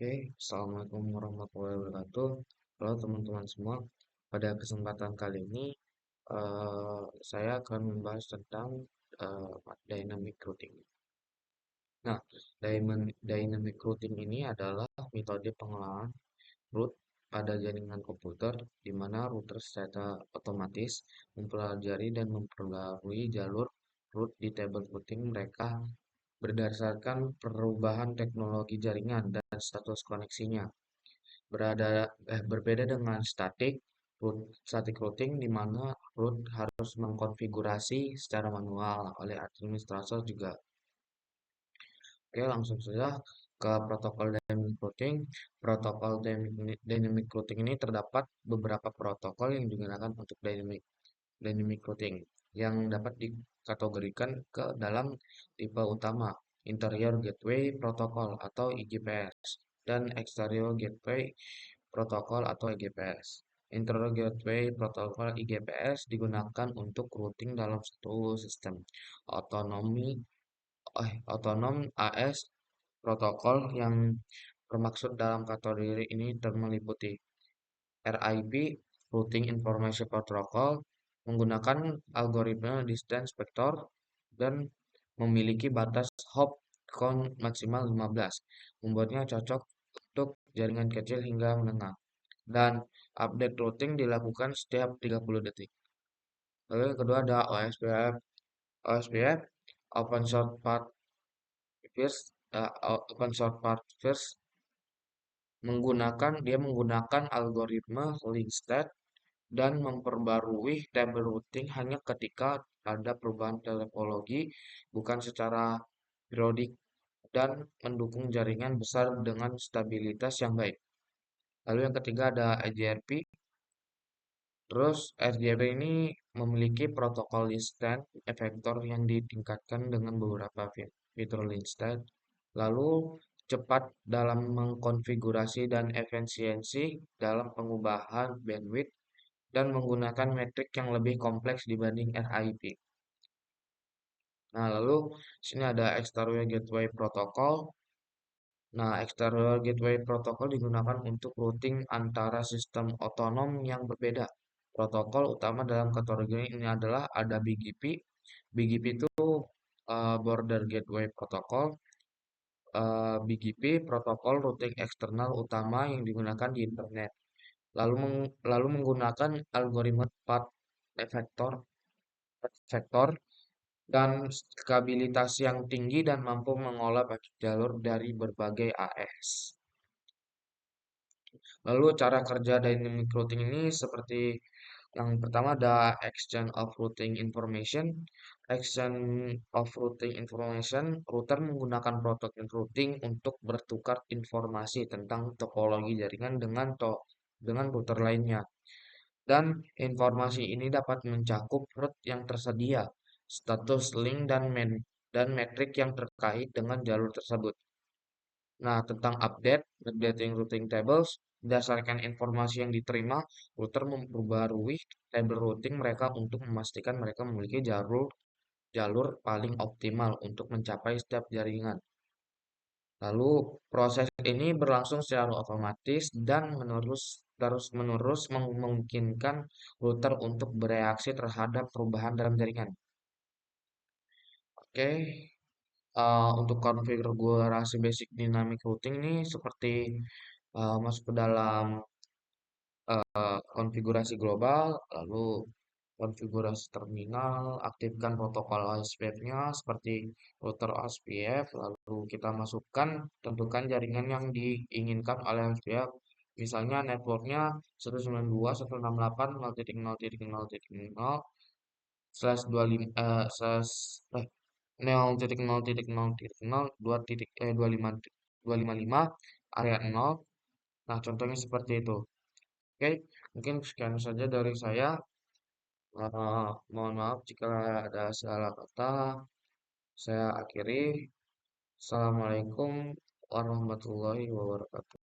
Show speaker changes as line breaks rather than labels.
Oke, Assalamualaikum warahmatullahi wabarakatuh. Halo teman-teman semua. Pada kesempatan kali ini, saya akan membahas tentang eh, dynamic routing. Nah, dynamic routing ini adalah metode pengelolaan root pada jaringan komputer, di mana router secara otomatis mempelajari dan memperbarui jalur root di table routing mereka berdasarkan perubahan teknologi jaringan dan status koneksinya. Berbeda dengan static routing di mana root harus mengkonfigurasi secara manual oleh administrator juga. Oke, langsung saja ke protokol dynamic routing. Protokol dynamic routing ini terdapat beberapa protokol yang digunakan untuk dynamic routing yang dapat dikategorikan ke dalam tipe utama, interior gateway protocol atau IGPS, dan exterior gateway protocol atau EGPS. Interior gateway protocol IGPS digunakan untuk routing dalam satu sistem otonom AS protokol yang bermaksud dalam kategori ini meliputi RIP Routing Information Protocol menggunakan algoritma distance vector dan memiliki batas hop count maksimal 15, membuatnya cocok untuk jaringan kecil hingga menengah. Dan update routing dilakukan setiap 30 detik. Lalu yang kedua ada OSPF. OSPF Open Short Path First menggunakan algoritma link state dan memperbarui table routing hanya ketika ada perubahan topologi, bukan secara periodik, dan mendukung jaringan besar dengan stabilitas yang baik. Lalu yang ketiga ada EGRP. Terus RGB ini memiliki protokol instant effector yang ditingkatkan dengan beberapa fitur instant, lalu cepat dalam mengkonfigurasi dan efisiensi dalam pengubahan bandwidth dan menggunakan metrik yang lebih kompleks dibanding RIP. Nah, lalu sini ada Exterior Gateway Protocol. Nah, Exterior Gateway Protocol digunakan untuk routing antara sistem otonom yang berbeda. Protokol utama dalam kategori ini adalah ada BGP. BGP itu Border Gateway Protocol. BGP protokol routing eksternal utama yang digunakan di internet. Lalu menggunakan algoritma path vector dan skabilitas yang tinggi dan mampu mengolah banyak jalur dari berbagai AS. Lalu cara kerja dynamic routing ini seperti yang pertama ada exchange of routing information. Exchange of routing information, router menggunakan protokol routing untuk bertukar informasi tentang topologi jaringan dengan router lainnya. Dan informasi ini dapat mencakup route yang tersedia, status link dan metrik yang terkait dengan jalur tersebut. Nah, tentang updating routing tables, berdasarkan informasi yang diterima, router memperbarui table routing mereka untuk memastikan mereka memiliki jalur jalur paling optimal untuk mencapai setiap jaringan. Lalu proses ini berlangsung secara otomatis dan terus-menerus memungkinkan router untuk bereaksi terhadap perubahan dalam jaringan. Oke, untuk konfigurasi basic dynamic routing ini seperti masuk ke dalam konfigurasi global, lalu konfigurasi terminal, aktifkan protokol OSPF-nya seperti router OSPF, lalu kita masukkan, tentukan jaringan yang diinginkan oleh OSPF. Misalnya networknya 192.168.0.0.0 slash 25 0.0.0.0 255 area 0. Nah, contohnya seperti itu. Oke, mungkin sekian saja dari saya. Mohon maaf jika ada salah kata. Saya akhiri. Assalamualaikum warahmatullahi wabarakatuh.